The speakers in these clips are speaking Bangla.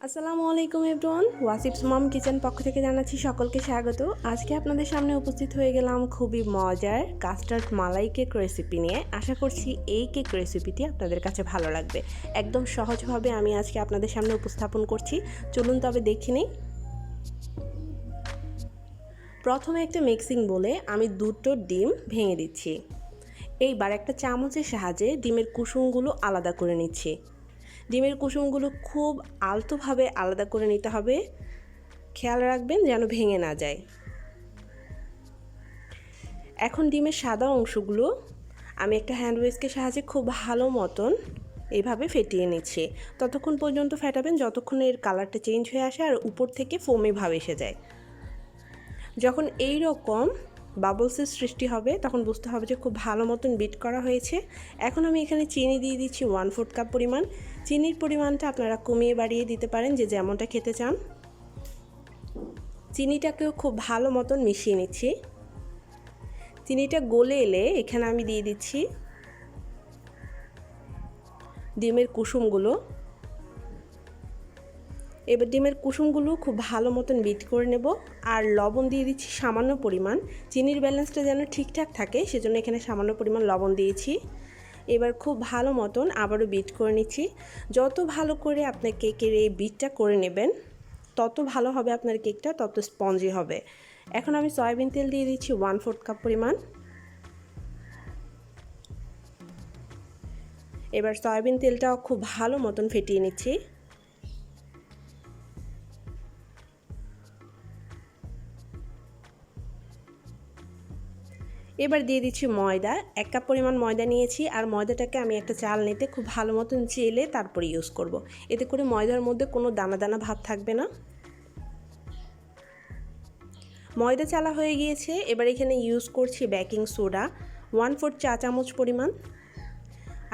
আসসালামু আলাইকুম এভরিওয়ান, ওয়াসিফস মম কিচেন পক্ষ থেকে জানাচ্ছি সকলকে স্বাগত। আজকে আপনাদের সামনে উপস্থিত হয়ে গেলাম খুবই মজার কাস্টার্ড মালাই কেক রেসিপি নিয়ে। আশা করছি এই কেক রেসিপিটি আপনাদের কাছে ভালো লাগবে। একদম সহজভাবে আমি আজকে আপনাদের সামনে উপস্থাপন করছি। চলুন তবে দেখে নিই। প্রথমে একটা মিক্সিং বলে আমি দুটো ডিম ভেঙে দিচ্ছি। এইবার একটা চামচের সাহায্যে ডিমের কুসুমগুলো আলাদা করে নিচ্ছি। ডিমের কুসুমগুলো খুব আলতোভাবে আলাদা করে নিতে হবে, খেয়াল রাখবেন যেন ভেঙে না যায়। এখন ডিমের সাদা অংশগুলো আমি একটা হ্যান্ড উইস্কের সাহায্যে খুব ভালো মতন এইভাবে ফেটিয়ে নিচ্ছি। ততক্ষণ পর্যন্ত ফেটাবেন যতক্ষণ এর কালারটা চেঞ্জ হয়ে আসে আর উপর থেকে ফোমি ভাব এসে যায়। যখন এই রকম বাবলসের সৃষ্টি হবে তখন বুঝতে হবে যে খুব ভালো মতন বিট করা হয়েছে। এখন আমি এখানে চিনি দিয়ে দিচ্ছি 1/4 কাপ পরিমাণ। চিনির পরিমাণটা আপনারা কমিয়ে বাড়িয়ে দিতে পারেন যে যেমনটা খেতে চান। চিনিটাকেও খুব ভালো মতন মিশিয়ে নিচ্ছি। চিনিটা গলে এলে এখানে আমি দিয়ে দিচ্ছি ডিমের কুসুমগুলো। এবার ডিমের কুসুমগুলো খুব ভালো মতন বিট করে নেব আর লবণ দিয়ে দিচ্ছি সামান্য পরিমাণ। চিনির ব্যালেন্সটা যেন ঠিকঠাক থাকে সেজন্য এখানে সামান্য পরিমাণ লবণ দিয়েছি। এবার খুব ভালো মতন আবারও বিট করে নিচ্ছি। যত ভালো করে আপনার কেকের এই বিটটা করে নেবেন তত ভালো হবে আপনার কেকটা, তত স্পঞ্জি হবে। এখন আমি সয়াবিন তেল দিয়ে দিচ্ছি 1/4 কাপ পরিমাণ। এবার সয়াবিন তেলটাও খুব ভালো মতন ফেটিয়ে নিচ্ছি। এবার দিয়ে দিচ্ছি ময়দা। 1 কাপ পরিমাণ ময়দা নিয়েছি আর ময়দাটাকে আমি একটা চালনিতে খুব ভালো মতন চেলে তারপরে ইউজ করব। এতে করে ময়দার মধ্যে কোনো দানা দানা ভাব থাকবে না। ময়দা চালা হয়ে গিয়েছে। এবার এখানে ইউজ করছি বেকিং সোডা 1/4 চা চামচ পরিমাণ,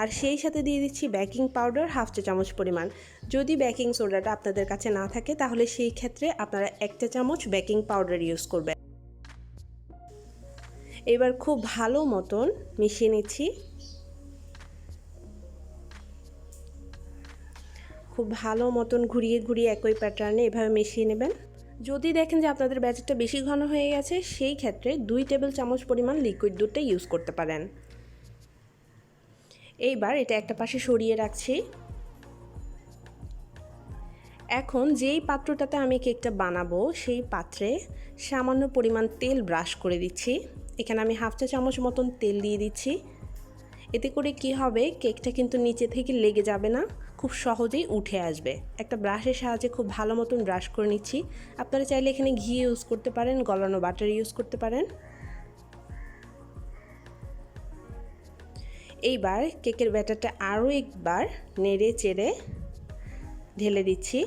আর সেই সাথে দিয়ে দিচ্ছি বেকিং পাউডার 1/2 চা চামচ পরিমাণ। যদি বেকিং সোডাটা আপনাদের কাছে না থাকে তাহলে সেই ক্ষেত্রে আপনারা 1 চা চামচ বেকিং পাউডার ইউজ করবেন। এবার খুব ভালো মতন মিশিয়ে নিচ্ছি। খুব ভালো মতন ঘুরিয়ে ঘুরিয়ে একই প্যাটার্নে এভাবে মিশিয়ে নেবেন। যদি দেখেন যে আপনাদের ব্যাটারটা বেশি ঘন হয়ে গেছে সেই ক্ষেত্রে 2 টেবিল চামচ পরিমাণ লিকুইড দুধটা ইউজ করতে পারেন। এইবার এটা একটা পাশে সরিয়ে রাখছি। এখন যেই পাত্রটাতে আমি কেকটা বানাবো সেই পাত্রে সামান্য পরিমাণ তেল ব্রাশ করে দিচ্ছি। এখানে আমি 1/2 চা চামচ মতন তেল দিয়ে দিচ্ছি। এতে করে কি হবে, কেকটা কিন্তু নিচে থেকে লেগে যাবে না, খুব সহজেই উঠে আসবে। একটা ব্রাশের সাহায্যে খুব ভালো মতন ব্রাশ করে নিচ্ছি। আপনারা চাইলে এখানে ঘি ইউজ করতে পারেন, গলানো বাটার ইউজ করতে পারেন। এইবার কেকের ব্যাটারটা আরও একবার নেড়ে চেড়ে ঢেলে দিচ্ছি।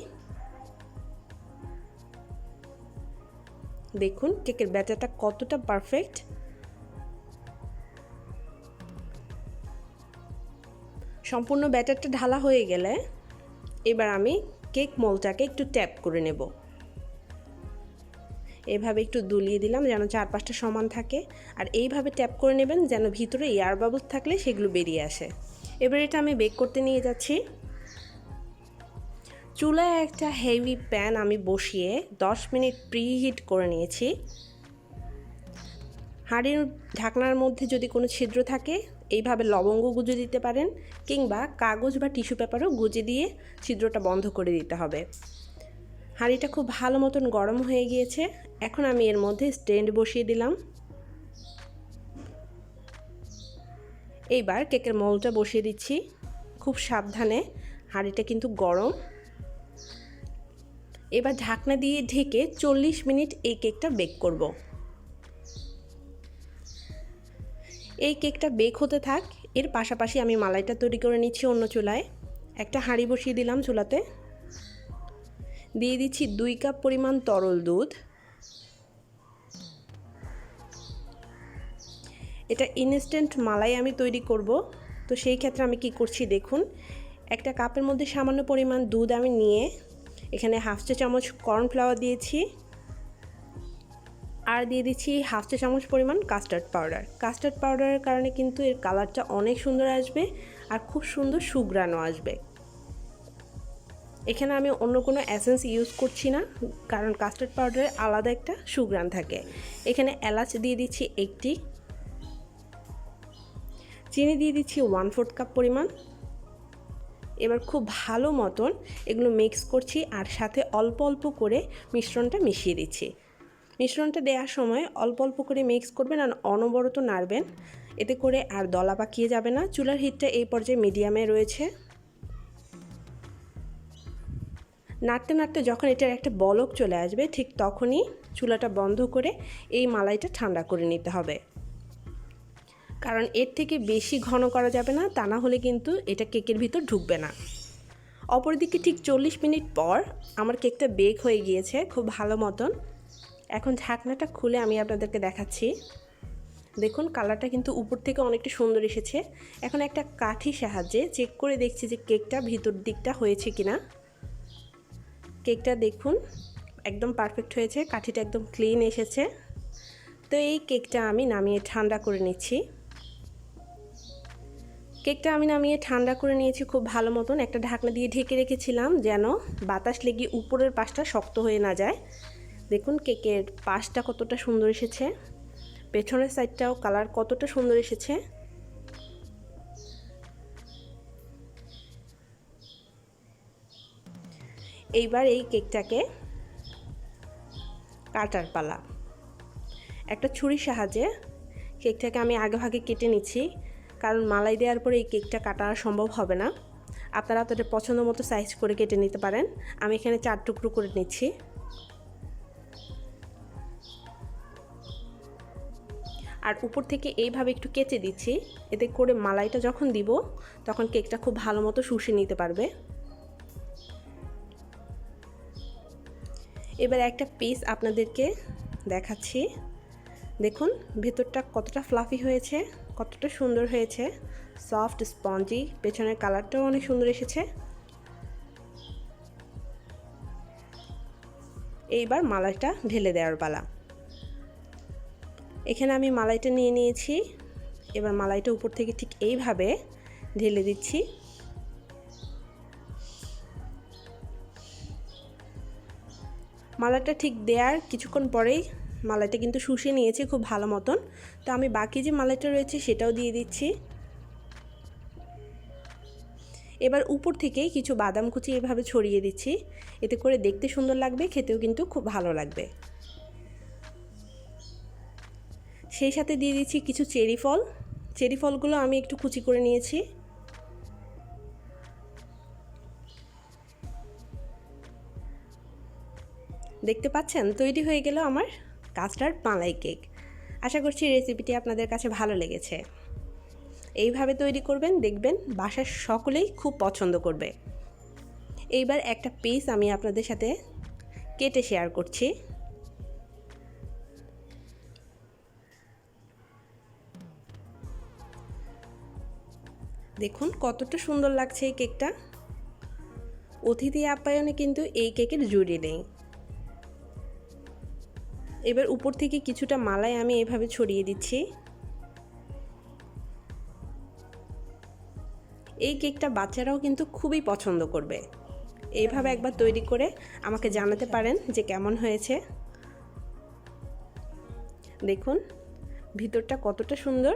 দেখুন কেকের ব্যাটারটা কতটা পারফেক্ট। সম্পূর্ণ ব্যাটারটা ঢালা হয়ে গেলে এবার আমি কেক মোল্ডটাকে একটু ট্যাপ করে নেব। এভাবে একটু দুলিয়ে দিলাম যেন চারপাশটা সমান থাকে, আর এইভাবে ট্যাপ করে নেবেন যেন ভিতরে এয়ার বাবলস থাকলে সেগুলো বেরিয়ে আসে। এবার এটা আমি বেক করতে নিয়ে যাচ্ছি। চুলায় একটা হেভি প্যান আমি বসিয়ে 10 মিনিট প্রিহিট করে নিয়েছি। হাঁড়ির ঢাকনার মধ্যে যদি কোনো ছিদ্র থাকে এইভাবে লবঙ্গ গুঁজে দিতে পারেন, কিংবা কাগজ বা টিস্যু পেপারও গুঁজে দিয়ে ছিদ্রটা বন্ধ করে দিতে হবে। হাঁড়িটা খুব ভালো মতন গরম হয়ে গিয়েছে। এখন আমি এর মধ্যে স্ট্যান্ড বসিয়ে দিলাম। এইবার কেকের মোল্ডটা বসিয়ে দিচ্ছি। খুব সাবধানে, হাঁড়িটা কিন্তু গরম। এবার ঢাকনা দিয়ে ঢেকে 40 মিনিট এই কেকটা বেক করব। এই কেকটা বেক হতে থাক, এর পাশাপাশি আমি মালাইটা তৈরি করে নিচ্ছি অন্য চুলায়। একটা হাঁড়ি বসিয়ে দিলাম চুলাতে। দিয়ে দিচ্ছি 2 কাপ পরিমাণ তরল দুধ। এটা ইনস্ট্যান্ট মালাই আমি তৈরি করব, তো সেই ক্ষেত্রে আমি কি করছি দেখুন। একটা কাপের মধ্যে সামান্য পরিমাণ দুধ আমি নিয়ে এখানে 1/2 চা চামচ কর্নফ্লাওয়ার দিয়েছি, আর দিয়ে দিচ্ছি 1/2 চা চামচ পরিমাণ কাস্টার্ড পাউডার। কাস্টার্ড পাউডারের কারণে কিন্তু এর কালারটা অনেক সুন্দর আসবে আর খুব সুন্দর সুঘ্রাণও আসবে। এখানে আমি অন্য কোনো এসেন্স ইউজ করছি না, কারণ কাস্টার্ড পাউডারে আলাদা একটা সুঘ্রাণ থাকে। এখানে এলাচ দিয়ে দিচ্ছি একটি, চিনি দিয়ে দিচ্ছি 1/4 কাপ পরিমাণ। এবার খুব ভালো মতন এগুলো মিক্স করছি আর সাথে অল্প অল্প করে মিশ্রণটা মিশিয়ে দিচ্ছি। মিশ্রণটা দেওয়ার সময় অল্প অল্প করে মিক্স করবেন আর অনবরত নাড়বেন, এতে করে আর দলা পাকিয়ে যাবে না। চুলার হিটটা এই পর্যায়ে মিডিয়ামে রয়েছে। নাড়তে নাড়তে যখন এটার একটা বলক চলে আসবে, ঠিক তখনই চুলাটা বন্ধ করে এই মালাইটা ঠান্ডা করে নিতে হবে, কারণ এর থেকে বেশি ঘন করা যাবে না, তা না হলে কিন্তু এটা কেকের ভিতর ঢুকবে না। অপরদিকে ঠিক 40 মিনিট পর আমার কেকটা বেক হয়ে গিয়েছে খুব ভালো মতন। এখন ঢাকনাটা খুলে আমি আপনাদেরকে দেখাচ্ছি। দেখুন কালারটা কিন্তু উপর থেকে অনেকটা সুন্দর এসেছে। এখন একটা কাঠির সাহায্যে চেক করে দেখছি যে কেকটা ভিতর দিকটা হয়েছে কিনা। কেকটা দেখুন একদম পারফেক্ট হয়েছে, কাঠিটা একদম ক্লিন এসেছে। তো এই কেকটা আমি নামিয়ে ঠান্ডা করে নিচ্ছি। কেকটা আমি নামিয়ে ঠান্ডা করে নিয়েছি খুব ভালো মতন। একটা ঢাকনা দিয়ে ঢেকে রেখেছিলাম যেন বাতাস লেগে উপরের পাশটা শক্ত হয়ে না যায়। দেখুন কেকের পাশটা কতটা সুন্দর এসেছে, পেছনের সাইডটাও কালার কতটা সুন্দর এসেছে। এইবার এই কেকটাকে কাটার পালা। একটা ছুরির সাহায্যে কেকটাকে আমি আগে ভাগে কেটে নিচ্ছি, কারণ মালাই দেওয়ার পরে এই কেকটা কাটা সম্ভব হবে না। আপনারা আপনাদের পছন্দ মতো সাইজ করে কেটে নিতে পারেন। আমি এখানে 4 টুকরো করে নিচ্ছি। আর উপর থেকে এইভাবে একটু কেচে দিচ্ছি, এতে করে মালাইটা যখন দিব তখন কেকটা খুব ভালো মতো শুষে নিতে পারবে। এবার একটা পিস আপনাদেরকে দেখাচ্ছি। দেখুন ভেতরটা কতটা ফ্লাফি হয়েছে, কতটা সুন্দর হয়েছে, সফট স্পঞ্জি, পেছনের কালারটাও অনেক সুন্দর এসেছে। এইবার মালাইটা ঢেলে দেওয়ার পালা। এখানে আমি মালাইটা নিয়ে নিয়েছি। এবার মালাইটা উপর থেকে ঠিক এইভাবে ঢেলে দিচ্ছি। মালাইটা ঠিক দেওয়ার কিছুক্ষণ পরেই মালাইটা কিন্তু শুষে নিয়েছি খুব ভালো মতন। তো আমি বাকি যে মালাইটা রয়েছে সেটাও দিয়ে দিচ্ছি। এবার উপর থেকে কিছু বাদাম কুচি এভাবে ছড়িয়ে দিচ্ছি, এতে করে দেখতে সুন্দর লাগবে, খেতেও কিন্তু খুব ভালো লাগবে। সেই সাথে দিয়ে দিচ্ছি কিছু চেরি ফল। চেরি ফলগুলো আমি একটু কুচি করে নিয়েছি। দেখতে পাচ্ছেন তৈরি হয়ে গেল আমার কাস্টার্ড মালাই কেক। আশা করছি রেসিপিটি আপনাদের কাছে ভালো লেগেছে। এইভাবে তৈরি করবেন, দেখবেন বাসার সকলেই খুব পছন্দ করবে। এইবার একটা পিস আমি আপনাদের সাথে কেটে শেয়ার করছি। দেখুন কতটা সুন্দর লাগছে এই কেকটা। অতিথি আপ্যায়নে কিন্তু এই কেকের জুড়ি নেই। এবার উপর থেকে কিছুটা মালাই আমি এভাবে ছড়িয়ে দিচ্ছি। এই কেকটা বাচ্চারাও কিন্তু খুবই পছন্দ করবে। এইভাবে একবার তৈরি করে আমাকে জানাতে পারেন যে কেমন হয়েছে। দেখুন ভিতরটা কতটা সুন্দর,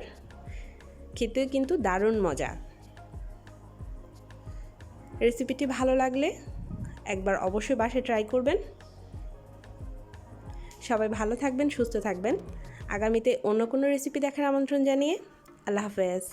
খেতেও কিন্তু দারুণ মজা। রেসিপিটি ভালো লাগলে একবার অবশ্যই বাসায় ট্রাই করবেন। সবাই ভালো থাকবেন, সুস্থ থাকবেন। আগামীতে অন্য কোনো রেসিপি দেখার আমন্ত্রণ জানিয়ে আল্লাহ হাফেজ।